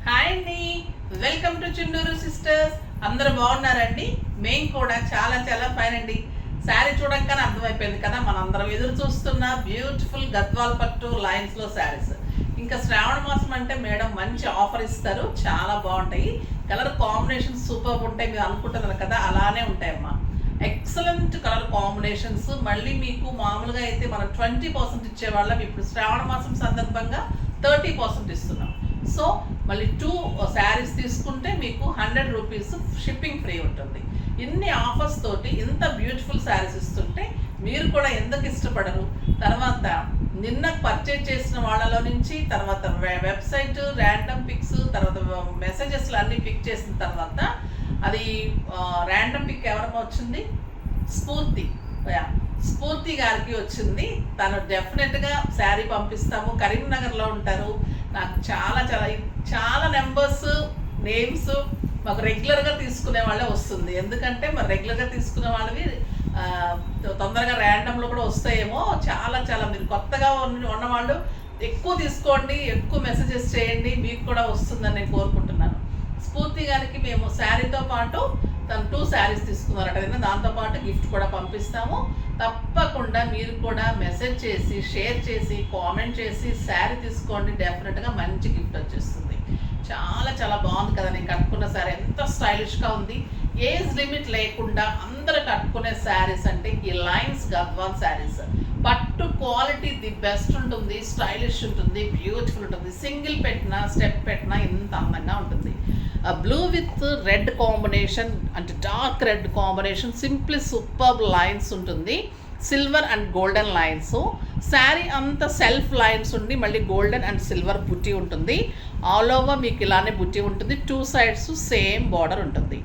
Hi అండి, welcome to Chunduru sisters. అందరూ బాగున్నారండి? మేము కూడా చాలా చాలా ఫైన్ అండి. శారీ చూడగానే అర్థమైపోయింది కదా, మనందరం ఎదురు చూస్తున్న బ్యూటిఫుల్ గద్వాల్ పట్టు లైన్స్లో శారీస్. ఇంకా శ్రావణ మాసం అంటే మేడం మంచి ఆఫర్ ఇస్తారు, చాలా బాగుంటాయి. కలర్ కాంబినేషన్స్ సూపర్ ఉంటాయి. మీరు అనుకుంటున్నారు కదా, అలానే ఉంటాయమ్మా. Excellent colour combinations. మళ్ళీ మీకు మామూలుగా అయితే మనం 20% ఇచ్చేవాళ్ళం, ఇప్పుడు శ్రావణ మాసం సందర్భంగా 30% ఇస్తున్నాం. సో మళ్ళీ 2 శారీస్ తీసుకుంటే మీకు 100 రూపీస్ షిప్పింగ్ ఫ్రీ ఉంటుంది. ఇన్ని ఆఫర్స్ తోటి ఇంత బ్యూటిఫుల్ శారీస్ ఇస్తుంటే మీరు కూడా ఎందుకు ఇష్టపడరు? తర్వాత నిన్న పర్చేజ్ చేసిన వాళ్ళలో నుంచి తర్వాత వెబ్సైట్ ర్యాండమ్ పిక్స్, తర్వాత మెసేజెస్లు అన్నీ పిక్ చేసిన తర్వాత అది ర్యాండమ్ పిక్ ఎవరమ్మా వచ్చింది? స్ఫూర్తి గారికి వచ్చింది. తను డెఫినెట్గా శారీ పంపిస్తాము. కరీంనగర్లో ఉంటారు. నాకు చాలా చాలా చాలా నెంబర్స్, నేమ్స్ మాకు రెగ్యులర్గా తీసుకునే వాళ్ళే వస్తుంది. ఎందుకంటే మరి రెగ్యులర్గా తీసుకునే వాళ్ళవి తొందరగా ర్యాండమ్లో కూడా వస్తాయేమో. చాలా చాలా మీరు కొత్తగా ఉన్నవాళ్ళు ఎక్కువ తీసుకోండి, ఎక్కువ మెసేజెస్ చేయండి, మీకు కూడా వస్తుందని నేను కోరుకుంటున్నాను. స్ఫూర్తి గారికి మేము శారీతో పాటు తను 2 శారీస్ తీసుకున్నారట, దాంతోపాటు గిఫ్ట్ కూడా పంపిస్తాము. తప్పకుండా మీరు కూడా మెసేజ్ చేసి, షేర్ చేసి, కామెంట్ చేసి శారీ తీసుకోండి. డెఫినెట్గా మంచి గిఫ్ట్ వచ్చేస్తుంది. చాలా చాలా బాగుంది కదా, నేను కట్టుకున్న శారీ ఎంత స్టైలిష్గా ఉంది. ఏజ్ లిమిట్ లేకుండా అందరూ కట్టుకునే శారీస్ అంటే ఈ లైన్స్ గద్వాల్ శారీస్. పట్టు క్వాలిటీ ది బెస్ట్ ఉంటుంది, స్టైలిష్ ఉంటుంది, బ్యూటిఫుల్ ఉంటుంది. సింగిల్ పెట్టినా స్టెప్ పెట్టినా ఇంత అందంగా ఉంటుంది. బ్లూ విత్ రెడ్ కాంబినేషన్ అంటే dark red combination, simply super lines ఉంటుంది. Silver and golden lines. Sari అంతా సెల్ఫ్ లైన్స్ ఉండి మళ్ళీ గోల్డెన్ అండ్ సిల్వర్ బుట్టి ఉంటుంది. ఆల్ ఓవర్ మీకు ఇలానే బుట్టి ఉంటుంది. 2 సైడ్స్ సేమ్ బార్డర్ ఉంటుంది.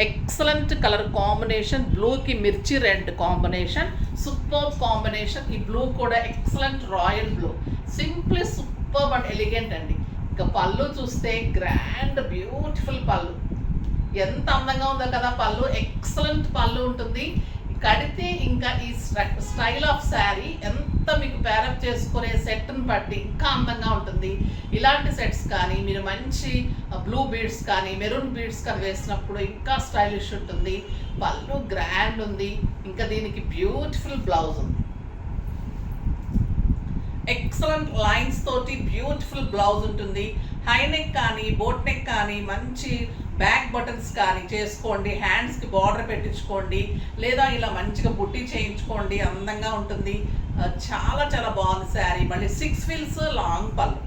Excellent colour combination. బ్లూకి మిర్చి రెడ్ కాంబినేషన్, సూపర్ కాంబినేషన్. ఈ బ్లూ కూడా excellent royal blue, simply super and elegant అండి. ఇంకా పళ్ళు చూస్తే గ్రాండ్ బ్యూటిఫుల్ పళ్ళు, ఎంత అందంగా ఉందో కదా పళ్ళు. ఎక్సలెంట్ పళ్ళు ఉంటుంది. కడితే ఇంకా ఈ స్టైల్ ఆఫ్ శారీ ఎంత మీకు పేరప్ చేసుకునే సెట్ని బట్టి ఇంకా అందంగా ఉంటుంది. ఇలాంటి సెట్స్ కానీ మీరు మంచి బ్లూ బీడ్స్ కానీ మెరూన్ బీడ్స్ కానీ వేసినప్పుడు ఇంకా స్టైలిష్ ఉంటుంది. పళ్ళు గ్రాండ్ ఉంది. ఇంకా దీనికి బ్యూటిఫుల్ బ్లౌజ్ ఉంది. ఎక్సలెంట్ లైన్స్ తోటి బ్యూటిఫుల్ బ్లౌజ్ ఉంటుంది. హై నెక్ కానీ బోట్ నెక్ కానీ మంచి బ్యాక్ బటన్స్ కానీ చేసుకోండి. హ్యాండ్స్కి బార్డర్ పెట్టించుకోండి, లేదా ఇలా మంచిగా బుట్టి చేయించుకోండి, అందంగా ఉంటుంది. చాలా చాలా బాగుంది శారీ. మళ్ళీ 6 ఫీల్స్ లాంగ్ పళ్ళు,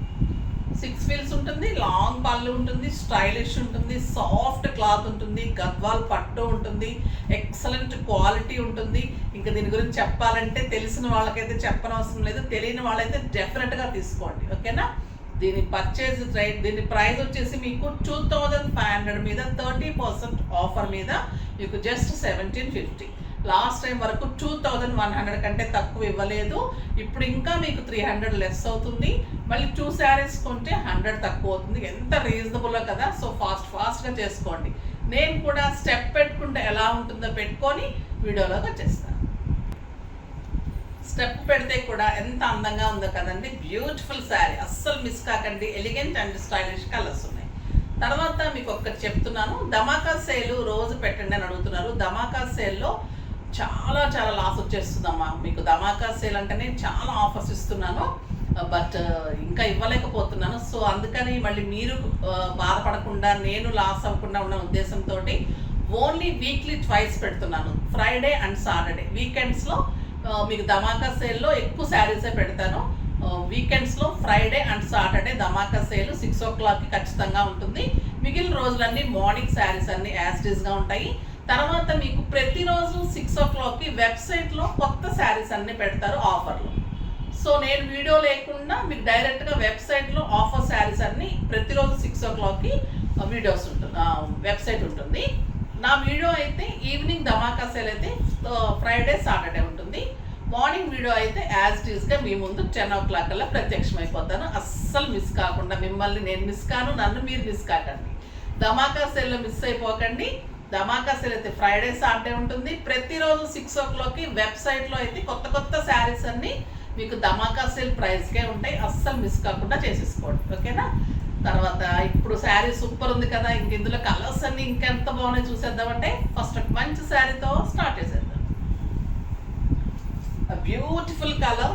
6 ఫీల్స్ ఉంటుంది, లాంగ్ పళ్ళు ఉంటుంది, స్టైలిష్ ఉంటుంది, సాఫ్ట్ క్లాత్ ఉంటుంది, గద్వాల్ పట్టు ఉంటుంది, ఎక్సలెంట్ క్వాలిటీ ఉంటుంది. ఇంకా దీని గురించి చెప్పాలంటే తెలిసిన వాళ్ళకైతే చెప్పనవసరం లేదు, తెలియని వాళ్ళైతే డెఫినెట్గా తీసుకోండి. ఓకేనా? దీని పర్చేజ్ రేట్, దీని ప్రైస్ వచ్చేసి మీకు 2500 మీద 30% ఆఫర్ మీద మీకు జస్ట్ 1750. లాస్ట్ టైం వరకు 2100 కంటే తక్కువ ఇవ్వలేదు. ఇప్పుడు ఇంకా మీకు 300 లెస్ అవుతుంది. మళ్ళీ 2 శారీస్ కొంటే 100 తక్కువ అవుతుంది. ఎంత రీజనబుల్లో కదా. సో ఫాస్ట్గా చేసుకోండి. నేను కూడా స్టెప్ పెట్టుకుంటే ఎలా ఉంటుందో పెట్టుకొని వీడియోలోకి వచ్చేస్తాను. స్టెప్ పెడితే కూడా ఎంత అందంగా ఉందో కదండి. బ్యూటిఫుల్ శారీ, అస్సలు మిస్ కాకండి. ఎలిగెంట్ అండ్ స్టైలిష్ కలర్స్ ఉన్నాయి. తర్వాత మీకు ఒక్కటి చెప్తున్నాను, ధమాకా సేల్ రోజు పెట్టండి అని అడుగుతున్నారు. ధమాకా సేల్లో చాలా చాలా లాస్ వచ్చేస్తుందమ్మా. మీకు ధమాకా సేల్ అంటేనే చాలా ఆఫర్స్ ఇస్తున్నాను, బట్ ఇంకా ఇవ్వలేకపోతున్నాను. సో అందుకని మళ్ళీ మీరు బాధపడకుండా, నేను లాస్ అవ్వకుండా ఉన్న ఉద్దేశంతో ఓన్లీ వీక్లీ 2 పెడుతున్నాను, ఫ్రైడే అండ్ సాటర్డే. వీకెండ్స్లో మీకు ధమాకా సేల్లో ఎక్కువ శారీసే పెడతాను. వీకెండ్స్లో Friday and Saturday Dhamaka sale 6 o'clockకి ఖచ్చితంగా ఉంటుంది. మిగిలిన రోజులన్నీ మార్నింగ్ శారీస్ అన్నీ యాస్టీస్గా ఉంటాయి. తర్వాత మీకు ప్రతిరోజు 6 o'clockకి వెబ్సైట్లో కొత్త శారీస్ అన్నీ పెడతారు ఆఫర్లు. సో నేను వీడియో లేకుండా మీకు డైరెక్ట్గా వెబ్సైట్లో ఆఫర్ శారీస్ అన్నీ ప్రతిరోజు 6 o'clockకి వీడియోస్ ఉంటుంది, వెబ్సైట్ ఉంటుంది. నా వీడియో అయితే ఈవినింగ్ ధమాకా సేల్ అయితే ఫ్రైడే సాటర్డే ఉంటుంది. మార్నింగ్ వీడియో అయితే యాజ్ ఇట్ ఈస్గా మీ ముందు 10 o'clock కల్లా ప్రత్యక్షమైపోతాను. అస్సలు మిస్ కాకుండా, మిమ్మల్ని నేను మిస్ కాను, నన్ను మీరు మిస్ కాకండి. ధమాకా సేల్లో మిస్ అయిపోకండి. ధమాకా సేల్ అయితే ఫ్రైడే సాటర్డే ఉంటుంది. ప్రతిరోజు 6 o'clockకి వెబ్సైట్లో అయితే కొత్త శారీస్ అన్నీ మీకు ధమాకా సేల్ ప్రైస్కే ఉంటాయి. అస్సలు మిస్ కాకుండా చేసేసుకోండి. ఓకేనా? తర్వాత ఇప్పుడు శారీ సూపర్ ఉంది కదా, ఇంక ఇందులో కలర్స్ అన్ని ఇంకెంత బాగున్నాయి చూసేద్దామంటే ఫస్ట్ ఒక మంచి శారీతో స్టార్ట్ చేసేద్దాం. బ్యూటిఫుల్ కలర్,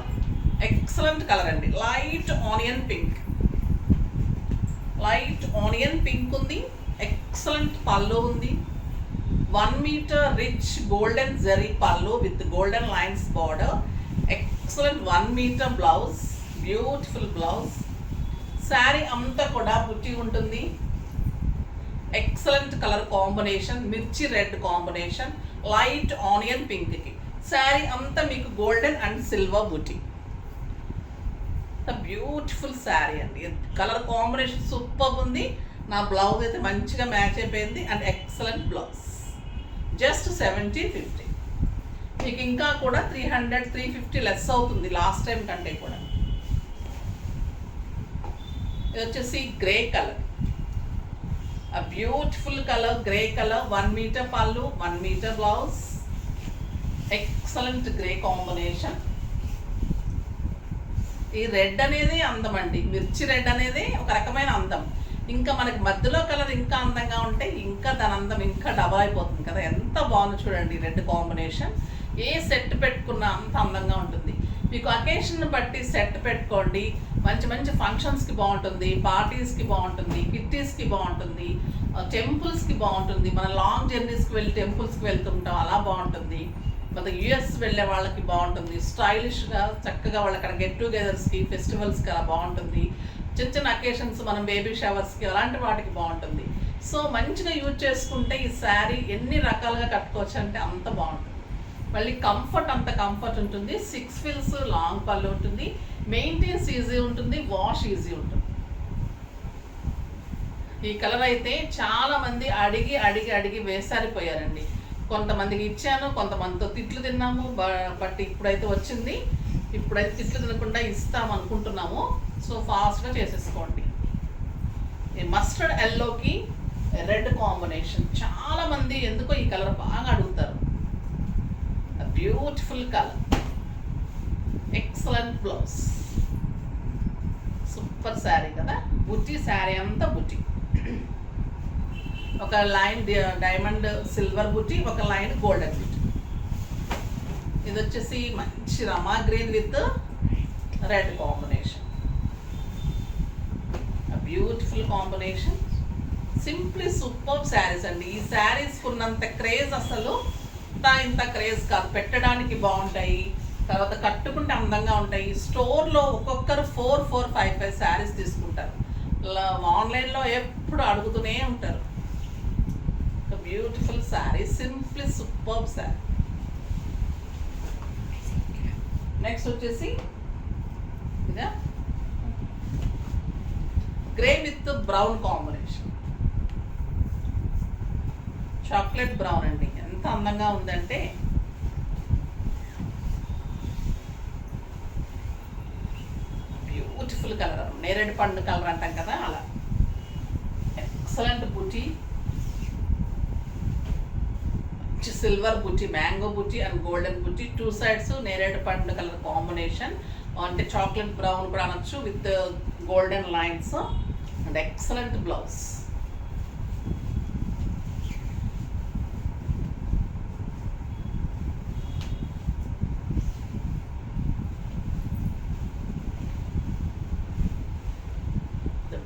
ఎక్సలెంట్ కలర్ అండి. లైట్ ఆనియన్ పింక్ ఉంది. ఎక్సలెంట్ పళ్ళు ఉంది. 1 మీటర్ రిచ్ గోల్డెన్ జరీ పళ్ళు with golden lines border. Excellent 1 metre blouse, beautiful blouse. Sari అంతా కూడా బుట్టి ఉంటుంది. ఎక్సలెంట్ కలర్ కాంబినేషన్, మిర్చి రెడ్ కాంబినేషన్, లైట్ ఆనియన్ పింక్కి. శారీ అంతా మీకు గోల్డెన్ అండ్ సిల్వర్ బుట్టి. బ్యూటిఫుల్ శారీ అండి. కలర్ కాంబినేషన్ సూపర్ ఉంది. నా బ్లౌజ్ అయితే మంచిగా మ్యాచ్ అయిపోయింది అండ్ ఎక్సలెంట్ బ్లౌజ్. జస్ట్ 1750. మీకు ఇంకా కూడా 300-350 లెస్ అవుతుంది లాస్ట్ టైం కంటే కూడా. ఇది వచ్చేసి grey colour, beautiful colour, grey colour. 1 metre పళ్ళు, 1 metre blouse. Excellent grey combination. ఈ రెడ్ అనేది అందం అండి, మిర్చి రెడ్ అనేది ఒక రకమైన అందం. ఇంకా మనకి మధ్యలో కలర్ ఇంకా అందంగా ఉంటే ఇంకా దాని అందం ఇంకా డబల్ అయిపోతుంది కదా. ఎంత బాగుంది చూడండి రెడ్ కాంబినేషన్. ఏ సెట్ పెట్టుకున్నా అంత అందంగా ఉంటుంది. మీకు అకేషన్ బట్టి సెట్ పెట్టుకోండి. మంచి మంచి ఫంక్షన్స్కి బాగుంటుంది, పార్టీస్కి బాగుంటుంది, కిట్టీస్కి బాగుంటుంది, టెంపుల్స్కి బాగుంటుంది. మన లాంగ్ జర్నీస్కి వెళ్ళి టెంపుల్స్కి వెళ్తుంటాం, అలా బాగుంటుంది. మన యుఎస్ వెళ్ళే వాళ్ళకి బాగుంటుంది. స్టైలిష్గా చక్కగా వాళ్ళకి అక్కడ గెట్ టుగెదర్స్కి, ఫెస్టివల్స్కి అలా బాగుంటుంది. చిన్న చిన్న అకేషన్స్, మనం బేబీ షవర్స్కి అలాంటి వాటికి బాగుంటుంది. సో మంచిగా యూజ్ చేసుకుంటే ఈ శారీ ఎన్ని రకాలుగా కట్టుకోవచ్చు అంటే అంత బాగుంటుంది. మళ్ళీ కంఫర్ట్, అంత కంఫర్ట్ ఉంటుంది. 6 ఫిల్స్ లాంగ్ పళ్ళు ఉంటుంది. మెయింటెన్స్ ఈజీ ఉంటుంది, వాష్ ఈజీ ఉంటుంది. ఈ కలర్ అయితే చాలామంది అడిగి అడిగి అడిగి వేసారిపోయారండి. కొంతమందికి ఇచ్చాను, కొంతమందితో తిట్లు తిన్నాము. బట్ ఇప్పుడైతే వచ్చింది. ఇప్పుడైతే తిట్లు తినకుండా ఇస్తాం అనుకుంటున్నాము. సో ఫాస్ట్గా చేసేసుకోండి. ఈ మస్టర్డ్ ఎల్లోకి రెడ్ కాంబినేషన్. చాలామంది ఎందుకో ఈ కలర్ బాగా అడుగుతారు. Beautiful colour, excellent blouse, super sari కదా. బుట్టి శారీ అంతా బుట్టి. ఒక లైన్ డైమండ్ సిల్వర్ బుట్టి, ఒక లైన్ గోల్డెన్ బుట్టి. ఇది వచ్చేసి మంచి రమా green with red combination. Beautiful combination. Simply super saris అండి. ఈ శారీస్ ఉన్నంత క్రేజ్ అసలు ఇంత క్రేజ్ కాదు. పెట్టడానికి బాగుంటాయి, తర్వాత కట్టుకుంటే అందంగా ఉంటాయి. స్టోర్లో ఒక్కొక్కరు 4-5 శారీస్ తీసుకుంటారు. ఆన్లైన్లో ఎప్పుడు అడుగుతూనే ఉంటారు. Beautiful sari, simply super sari. Next వచ్చేసి ఇదా grey with brown combination. Chocolate brown అండి. ఎంత అందంగా ఉందంటే బ్యూటిఫుల్ కలర్, నేరేడు పండు కలర్ అంటాం కదా అలా. ఎక్సలెంట్ బుటీ, సిల్వర్ బుట్టి, మ్యాంగో బుట్టి అండ్ గోల్డెన్ బుట్టి. 2 సైడ్స్ నేరేడు పండు కలర్ కాంబినేషన్. అంటే చాక్లెట్ బ్రౌన్ కూడా అనొచ్చు with golden lines and excellent blouse.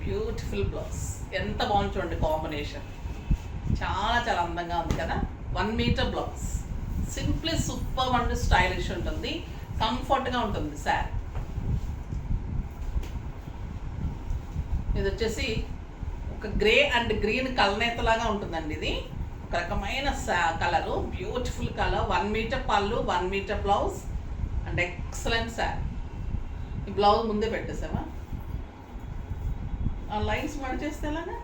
Beautiful blouse. ఎంత బాగుంది చూడండి కాంబినేషన్. చాలా చాలా అందంగా ఉంది కదా. 1 metre blouse. Simply super and stylish ఉంటుంది, కంఫర్ట్గా ఉంటుంది శారీ. ఇది వచ్చేసి ఒక గ్రే అండ్ గ్రీన్ కలనేతలాగా ఉంటుందండి. ఇది ఒక రకమైన కలరు, బ్యూటిఫుల్ కలర్. 1 మీటర్ పళ్ళు, 1 metre blouse and excellent sari. ఈ బ్లౌజ్ ముందే పెట్టేసామా? ఆ లైన్స్ మడి చేస్తే ఎలాగా?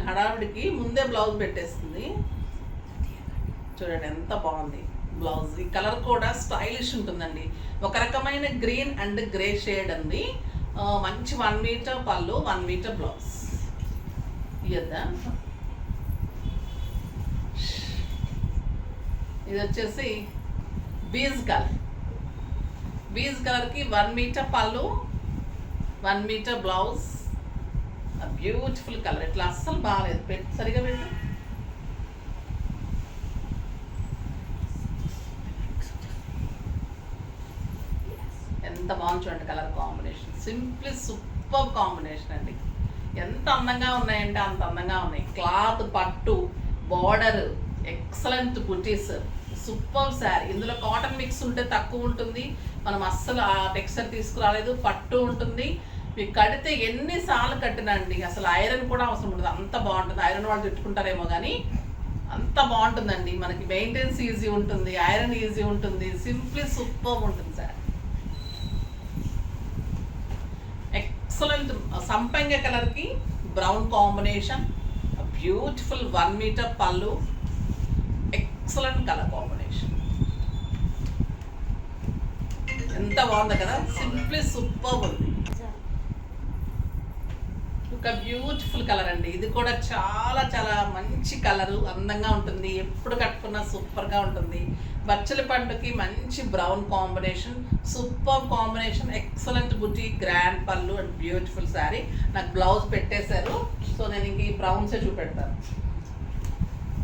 హడావిడికి ముందే బ్లౌజ్ పెట్టేస్తుంది. చూడండి ఎంత బాగుంది బ్లౌజ్. ఈ కలర్ కూడా స్టైలిష్ ఉంటుందండి. ఒక రకమైన గ్రీన్ అండ్ గ్రే షేడ్ ఉంది. మంచి 1 మీటర్ పళ్ళు, 1 మీటర్ బ్లౌజ్. ఇద్దా ఇది వచ్చేసి బీజ్ కలర్. బీజ్ కలర్కి 1 మీటర్ పళ్ళు, 1 మీటర్ బ్లౌజ్. Beautiful colour. ఇట్లా అస్సలు బాగాలేదు, పెట్టు సరిగా పెట్టు. ఎంత బాగుంది చూడండి colour combination. Simply super combination అండి. ఎంత అందంగా ఉన్నాయంటే అంత అందంగా ఉన్నాయి. క్లాత్, పట్టు, బార్డర్, ఎక్సలెంట్ బుటీస్, సూపర్ శారీ. ఇందులో కాటన్ మిక్స్ ఉంటే తక్కువ ఉంటుంది, మనం అస్సలు ఆ టెక్స్చర్ తీసుకురాలేదు. పట్టు ఉంటుంది, మీకు కడితే ఎన్నిసార్లు కట్టినా అండి అసలు ఐరన్ కూడా అవసరం ఉంటుంది, అంత బాగుంటుంది. ఐరన్ వాళ్ళు చుట్టుకుంటారేమో కానీ అంత బాగుంటుందండి. మనకి మెయింటెనెన్స్ ఈజీ ఉంటుంది, ఐరన్ ఈజీ ఉంటుంది, సింప్లీ సూపర్ ఉంటుంది సార్. ఎక్సలెంట్ సంపంగ కలర్కి బ్రౌన్ కాంబినేషన్, బ్యూటిఫుల్ 1 మీటర్ పళ్ళు, ఎక్సలెంట్ కలర్ కాంబినేషన్. ఎంత బాగుంది కదా, సింప్లీ సూపర్ ఉంది. ఒక బ్యూటిఫుల్ కలర్ అండి. ఇది కూడా చాలా చాలా మంచి కలరు, అందంగా ఉంటుంది, ఎప్పుడు కట్టుకున్నా సూపర్గా ఉంటుంది. బచ్చల పండుకి మంచి brown combination, super combination, excellent బుటీ, గ్రాండ్ పళ్ళు అండ్ బ్యూటిఫుల్ శారీ. నాకు బ్లౌజ్ పెట్టేశారు, సో నేను ఇంక ఈ బ్రౌన్సే చూపెడతాను.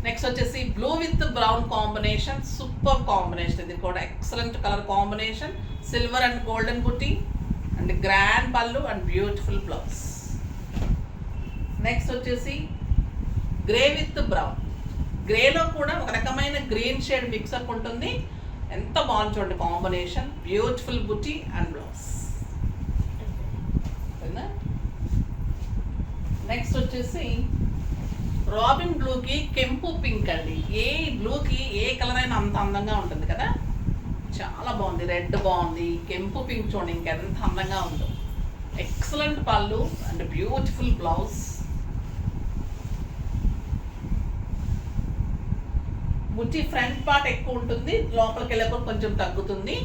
నెక్స్ట్ వచ్చేసి blue with brown combination, super combination. ఇది కూడా excellent colour combination, silver and golden buti and grand పళ్ళు అండ్ బ్యూటిఫుల్ బ్లౌజ్. నెక్స్ట్ వచ్చేసి గ్రే విత్ బ్రౌన్. గ్రేలో కూడా ఒక రకమైన గ్రీన్ షేడ్ మిక్సప్ ఉంటుంది. ఎంత బాగుంది చూడండి combination, beautiful buti and blouse. Next వచ్చేసి రాబిన్ బ్లూకి కెంపు పింక్ అండి. ఏ బ్లూకి ఏ కలర్ అయినా అంత అందంగా ఉంటుంది కదా, చాలా బాగుంది. రెడ్ బాగుంది, కెంపు పింక్ చూడండి ఇంకెంత అందంగా ఉందో. ఎక్సలెంట్ పళ్ళు అండ్ బ్యూటిఫుల్ బ్లౌజ్. బుట్టి ఫ్రంట్ పార్ట్ ఎక్కువ ఉంటుంది, లోపలికి వెళ్ళేప్పుడు కొంచెం తగ్గుతుంది.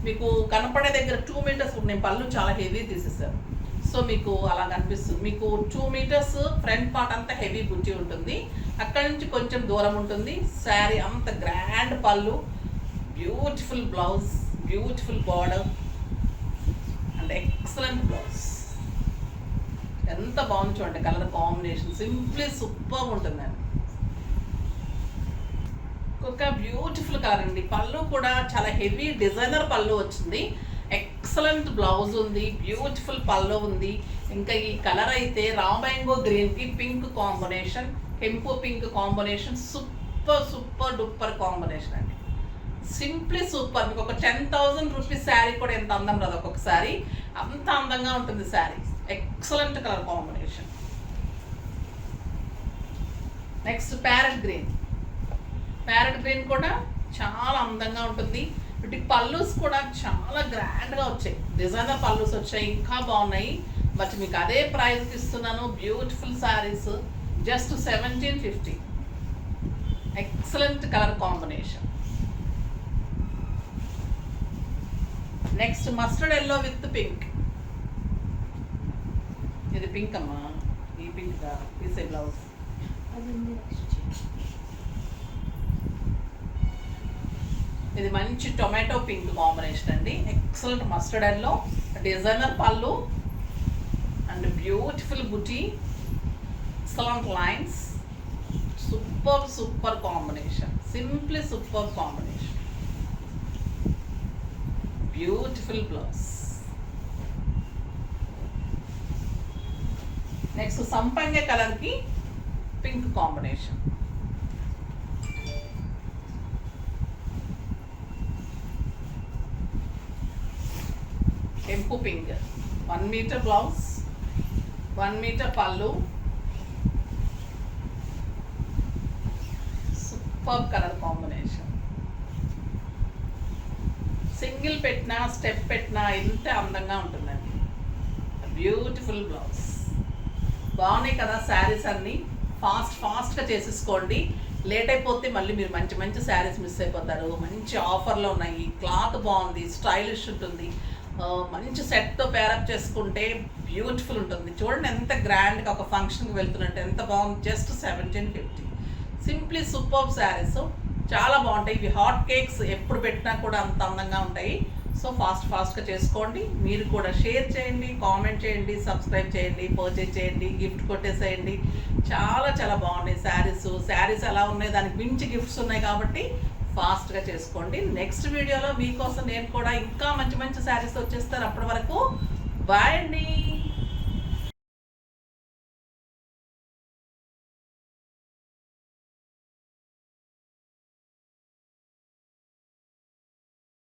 మీకు కనపడే దగ్గర 2 మీటర్స్ ఉన్నాయి, పళ్ళు చాలా హెవీ తీసేసారు, సో మీకు అలా కనిపిస్తుంది. మీకు 2 మీటర్స్ ఫ్రంట్ పార్ట్ అంతా హెవీ బుట్టి ఉంటుంది, అక్కడి నుంచి కొంచెం దూరం ఉంటుంది. శారీ అంత గ్రాండ్ పళ్ళు, beautiful blouse, beautiful border and excellent blouse. ఎంత బాగుంది చూడండి కలర్ కాంబినేషన్, సింప్లీ సూపర్ ఉంటుందండి. ఒక బ్యూటిఫుల్ కలర్ అండి. పళ్ళు కూడా చాలా హెవీ డిజైనర్ పళ్ళు వచ్చింది, ఎక్సలెంట్ బ్లౌజ్ ఉంది, బ్యూటిఫుల్ పళ్ళు ఉంది. ఇంకా ఈ కలర్ అయితే రామాంగో గ్రీన్కి పింక్ కాంబినేషన్, కెంపు pink combination, super super duper combination అండి. Simply super. మీకు ఒక 10,000 రూపీస్ శారీ కూడా ఎంత అందం రాదు, ఒక్కొక్కసారి అంత అందంగా ఉంటుంది sari. Excellent colour combination. Next parrot green. Parrot green కూడా చాలా అందంగా ఉంటుంది. వీటికి పల్లూస్ కూడా చాలా గ్రాండ్గా వచ్చాయి, డిజైనర్ పల్లూస్ వచ్చాయి, ఇంకా బాగున్నాయి. బట్ మీకు అదే ప్రైస్కి ఇస్తున్నాను. Beautiful saris, just 1750. Excellent colour combination. Next mustard yellow with pink. ఇది పింక్ అమ్మా, ఈ పింక్ తీసే బ్లౌజ్. ఇది మంచి టొమాటో పింక్ కాంబినేషన్ అండి. ఎక్సలెంట్ మస్టర్డ్ ఎల్లో, డిజైనర్ పళ్ళు అండ్ బ్యూటిఫుల్ బుటీ, excellent lines, super super combination, simply super combination, beautiful blouse. Next సంపంగ కలర్కి పింక్ కాంబినేషన్. కెంపు పింక్, 1 మీటర్ బ్లౌజ్, 1 మీటర్ పళ్ళు, సూపర్ కలర్ కాంబినేషన్. సింగిల్ పెట్టినా స్టెప్ పెట్టినా ఎంత అందంగా ఉంటుందండి. Beautiful blouse. బాగున్నాయి కదా శారీస్ అన్నీ. ఫాస్ట్గా చేసేసుకోండి, లేట్ అయిపోతే మళ్ళీ మీరు మంచి మంచి శారీస్ మిస్ అయిపోతారు. మంచి ఆఫర్లో ఉన్నాయి, క్లాత్ బాగుంది, స్టైలిష్ ఉంటుంది. మంచి సెట్తో పేరప్ చేసుకుంటే బ్యూటిఫుల్ ఉంటుంది. చూడండి ఎంత గ్రాండ్గా ఒక ఫంక్షన్కి వెళ్తున్నట్టు ఎంత బాగుంది. జస్ట్ 1750. సింప్లీ సూపర్ శారీస్ చాలా బాగుంటాయి. ఇవి హాట్ కేక్స్ ఎప్పుడు పెట్టినా కూడా అంత అందంగా ఉంటాయి. సో ఫాస్ట్గా చేసుకోండి. మీరు కూడా షేర్ చేయండి, కామెంట్ చేయండి, సబ్స్క్రైబ్ చేయండి, పర్చేజ్ చేయండి, గిఫ్ట్ కొట్టేసేయండి. చాలా చాలా బాగున్నాయి శారీస్ ఎలా ఉన్నాయి, దానికి మించి గిఫ్ట్స్ ఉన్నాయి కాబట్టి ఫాస్ట్గా చేసుకోండి. నెక్స్ట్ వీడియోలో మీకోసం నేను కూడా ఇంకా మంచి మంచి శారీస్ వచ్చేస్తాను. అప్పటి వరకు బాయ్ అండి.